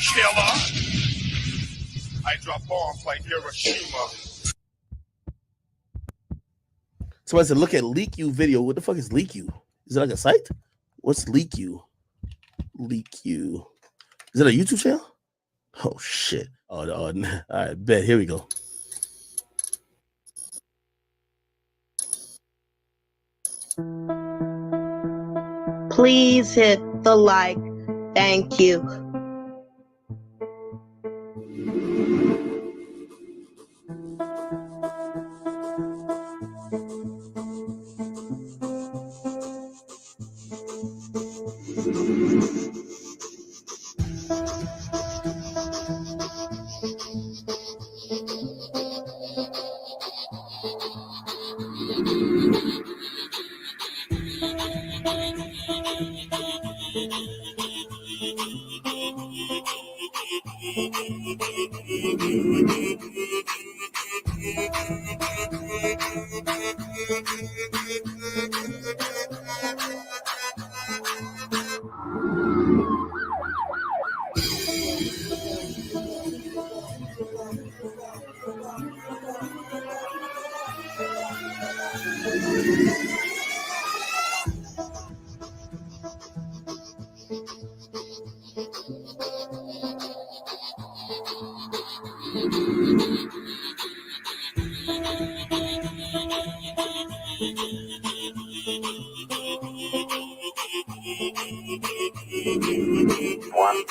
Killer. I drop bombs like Hiroshima. Somebody said, look at LeakYou video. What the fuck is LeakYou? Is it like a site? What's LeakYou? LeakYou. Is it a YouTube channel? Oh, shit. Oh, all right, bet. Here we go. Please hit the like. Thank you. One,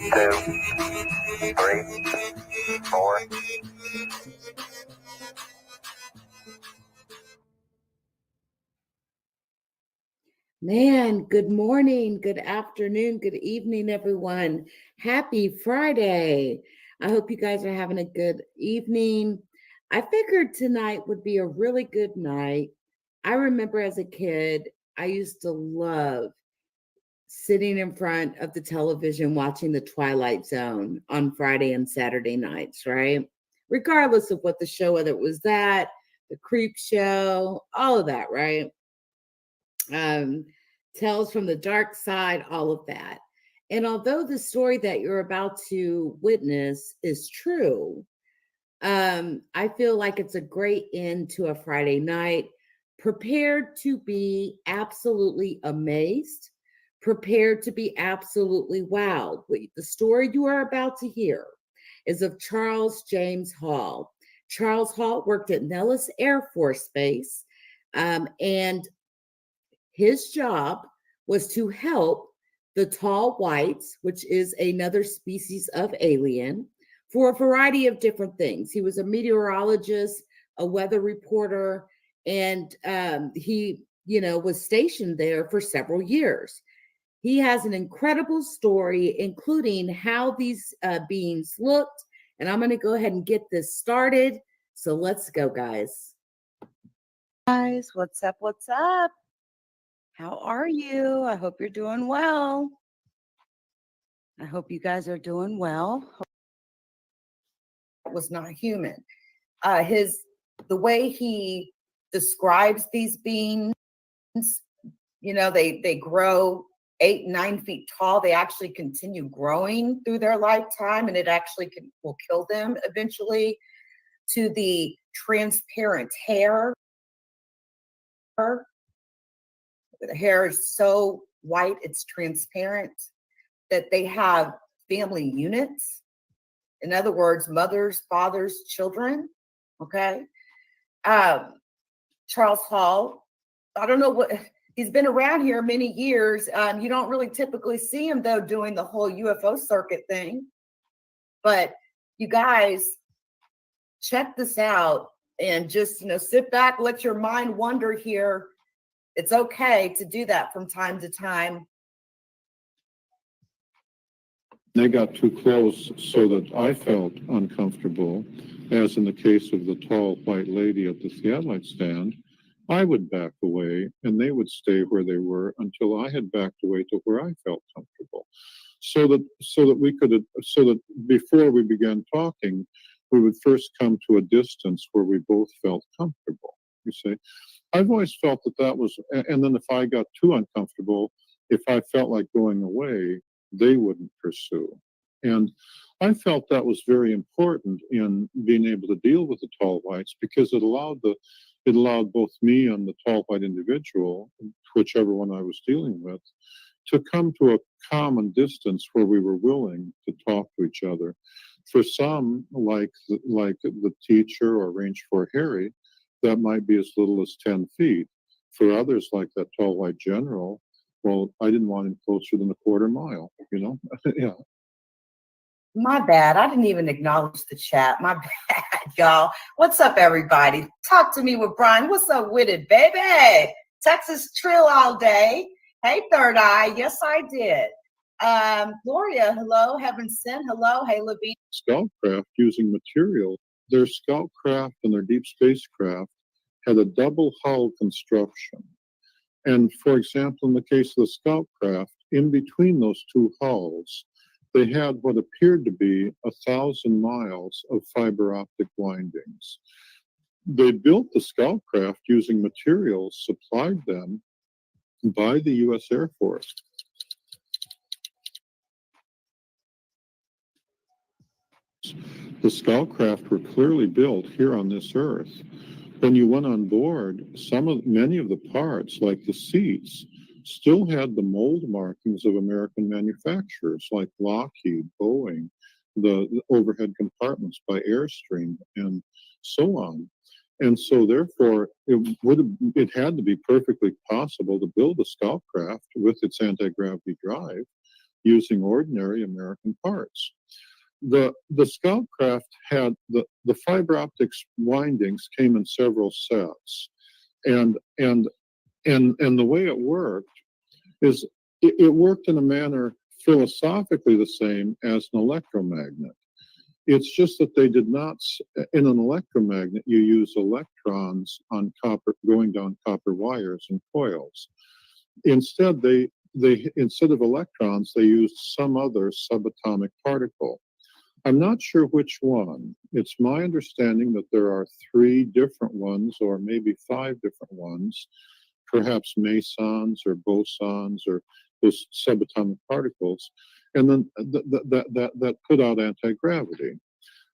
two, three, four. Man, good morning, good afternoon, good evening, everyone. Happy Friday. I hope you guys are having a good evening. I figured tonight would be a really good night. I remember as a kid, I used to love sitting in front of the television watching The Twilight Zone on Friday and Saturday nights, right? Regardless of what the show, whether it was that, the Creep Show, all of that, right? Tales from the Dark Side, all of that. And although the story that you're about to witness is true, I feel like it's a great end to a Friday night. Prepared to be absolutely amazed, prepared to be absolutely wowed. The story you are about to hear is of Charles James Hall. Charles Hall worked at Nellis Air Force Base, and his job was to help the tall whites, which is another species of alien, for a variety of different things. He was a meteorologist, a weather reporter, and he, was stationed there for several years. He has an incredible story, including how these beings looked. And I'm going to go ahead and get this started. So let's go, guys. Guys, what's up? What's up? How are you? I hope you're doing well. I hope you guys are doing well. Was not human. The way he describes these beings, they grow 8-9 feet tall. They actually continue growing through their lifetime, and it actually will kill them eventually. To the transparent hair. The hair is so white, it's transparent, that they have family units. In other words, mothers, fathers, children, okay? Charles Hall, I don't know what, he's been around here many years. You don't really typically see him, though, doing the whole UFO circuit thing. But you guys, check this out and just, sit back, let your mind wander here. It's okay to do that from time to time. They got too close so that I felt uncomfortable, as in the case of the tall white lady at the theodolite stand. I would back away and they would stay where they were until I had backed away to where I felt comfortable. So that before we began talking, we would first come to a distance where we both felt comfortable, you see. I've always felt that was, and then if I got too uncomfortable, if I felt like going away, they wouldn't pursue. And I felt that was very important in being able to deal with the tall whites, because it allowed both me and the tall white individual, whichever one I was dealing with, to come to a common distance where we were willing to talk to each other. For some, like the teacher or Range 4 Harry, that might be as little as 10 feet. For others, like that tall white general, well, I didn't want him closer than a quarter mile, you know? Yeah. My bad. I didn't even acknowledge the chat. My bad, y'all. What's up, everybody? Talk to me with Brian. What's up with it, baby? Texas Trill all day. Hey, Third Eye. Yes, I did. Gloria, hello. Heaven Sent, hello. Hey, Levine. Scoutcraft using material. Their scoutcraft and their deep spacecraft had a double hull construction. And for example, in the case of the scoutcraft, in between those two hulls, they had what appeared to be 1,000 miles of fiber optic windings. They built the scoutcraft using materials supplied them by the U.S. Air Force. The scoutcraft were clearly built here on this earth. When you went on board, many of the parts, like the seats, still had the mold markings of American manufacturers like Lockheed, Boeing, the overhead compartments by Airstream, and so on. And so therefore, it had to be perfectly possible to build a scoutcraft with its anti-gravity drive using ordinary American parts. The scoutcraft had the fiber optics windings came in several sets, and the way it worked is it worked in a manner philosophically the same as an electromagnet. It's just that they did not, in an electromagnet, you use electrons on copper, going down copper wires and coils. Instead, they instead of electrons, they used some other subatomic particle. I'm not sure which one. It's my understanding that there are 3 different ones, or maybe 5 different ones, perhaps mesons or bosons or those subatomic particles, and then that put out anti-gravity.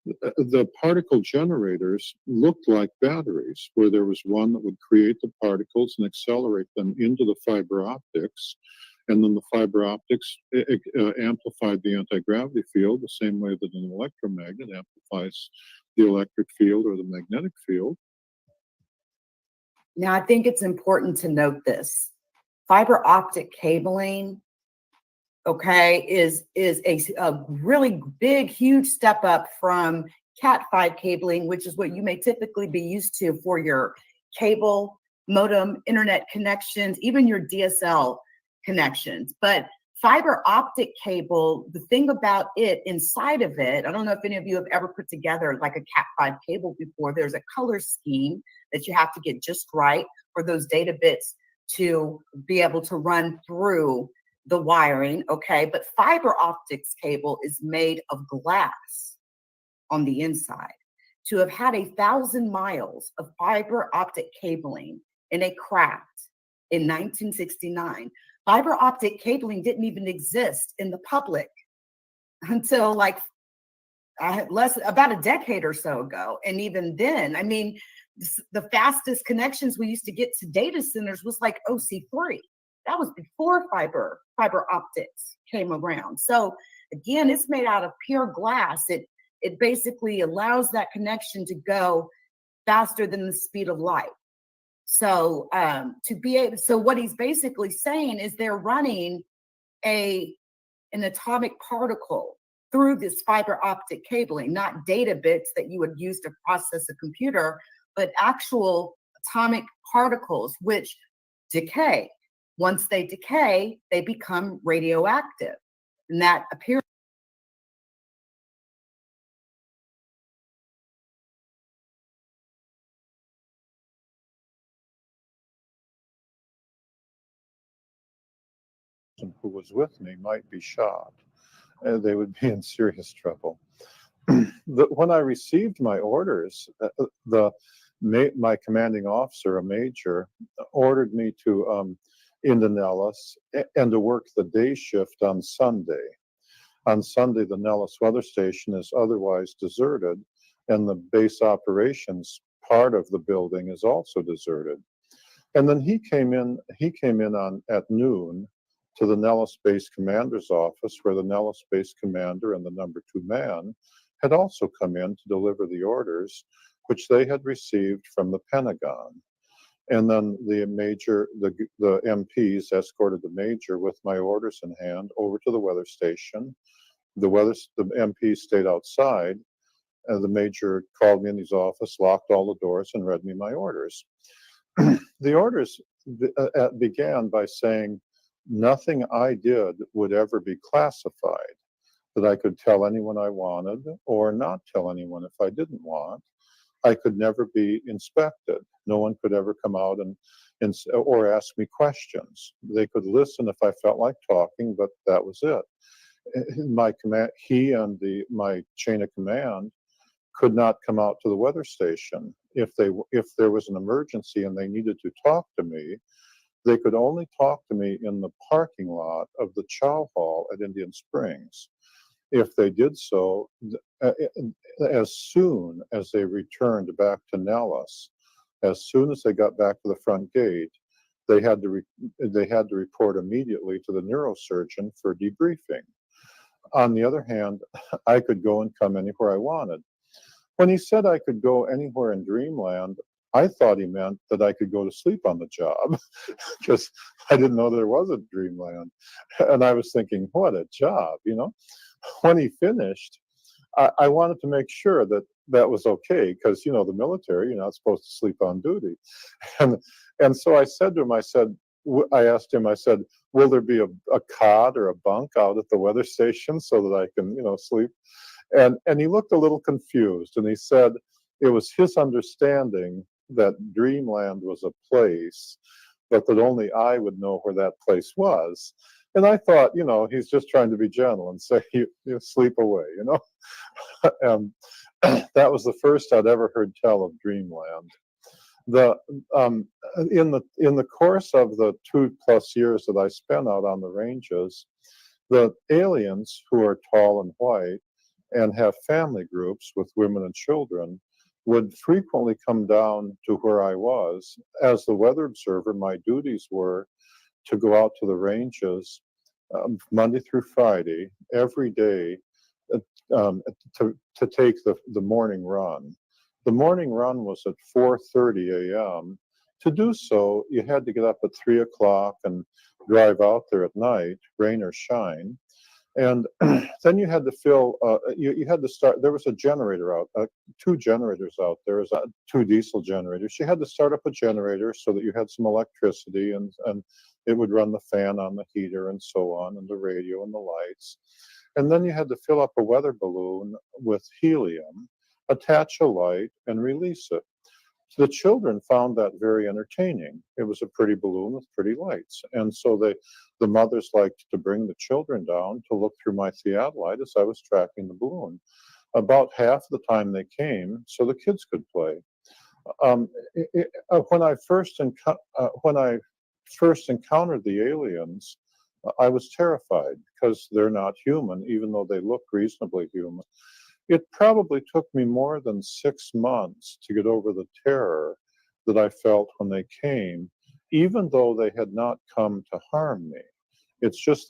The particle generators looked like batteries, where there was one that would create the particles and accelerate them into the fiber optics, and then the fiber optics amplified the anti-gravity field the same way that an electromagnet amplifies the electric field or the magnetic field. Now, I think it's important to note this. Fiber optic cabling, okay, is a really big, huge step up from Cat5 cabling, which is what you may typically be used to for your cable, modem, internet connections, even your DSL connections. But fiber optic cable, the thing about it, inside of it, I don't know if any of you have ever put together like a Cat5 cable before. There's a color scheme that you have to get just right for those data bits to be able to run through the wiring, okay? But fiber optics cable is made of glass on the inside. To have had 1,000 miles of fiber optic cabling in a craft in 1969, fiber optic cabling didn't even exist in the public until like about a decade or so ago. And even then, I mean, the fastest connections we used to get to data centers was like OC3. That was before fiber optics came around. So again, it's made out of pure glass. It basically allows that connection to go faster than the speed of light. So so what he's basically saying is they're running an atomic particle through this fiber optic cabling, not data bits that you would use to process a computer, but actual atomic particles which decay. Once they decay, they become radioactive. And that appears who was with me might be shot. They would be in serious trouble. When I received my orders, my commanding officer, a major, ordered me to into Nellis and to work the day shift on Sunday. On Sunday, the Nellis weather station is otherwise deserted, and the base operations part of the building is also deserted. And then he came in at noon to the Nellis Base Commander's office, where the Nellis Base Commander and the number 2 man had also come in to deliver the orders, which they had received from the Pentagon. And then the MPs escorted the major with my orders in hand over to the weather station. The MPs stayed outside, and the major called me in his office, locked all the doors, and read me my orders. The orders began by saying nothing I did would ever be classified, that I could tell anyone I wanted or not tell anyone if I didn't want. I could never be inspected. No one could ever come out or ask me questions. They could listen if I felt like talking, but that was it. My command, he and my chain of command could not come out to the weather station. If there was an emergency and they needed to talk to me, they could only talk to me in the parking lot of the Chow Hall at Indian Springs. If they did so, as soon as they returned back to Nellis, as soon as they got back to the front gate, they had to report immediately to the neurosurgeon for debriefing. On the other hand, I could go and come anywhere I wanted. When he said I could go anywhere in Dreamland, I thought he meant that I could go to sleep on the job, because I didn't know there was a Dreamland. And I was thinking, what a job, you know? When he finished, I wanted to make sure that that was okay, because, you know, the military, you're not supposed to sleep on duty. And so I said to him, I asked him, I said, will there be a cot or a bunk out at the weather station so that I can, you know, sleep? And he looked a little confused, and he said it was his understanding that Dreamland was a place, but that only I would know where that place was. And I thought, you know, he's just trying to be gentle and say, you sleep away, you know. And that was the first I'd ever heard tell of Dreamland. In the course of the 2+ years that I spent out on the ranges, the aliens, who are tall and white and have family groups with women and children, would frequently come down to where I was. As the weather observer, my duties were to go out to the ranges Monday through Friday, every day, to take the morning run. The morning run was at 4:30 a.m. To do so, you had to get up at 3 o'clock and drive out there at night, rain or shine. And then you had to fill, you had to start, there was a generator out, 2 generators out there, 2 diesel generators. You had to start up a generator so that you had some electricity, and it would run the fan on the heater and so on, and the radio and the lights. And then you had to fill up a weather balloon with helium, attach a light, and release it. The children found that very entertaining. It was a pretty balloon with pretty lights. And so the mothers liked to bring the children down to look through my theodolite as I was tracking the balloon. About half the time they came so the kids could play. When I first encountered the aliens, I was terrified, because they're not human, even though they look reasonably human. It probably took me more than 6 months to get over the terror that I felt when they came, even though they had not come to harm me. It's just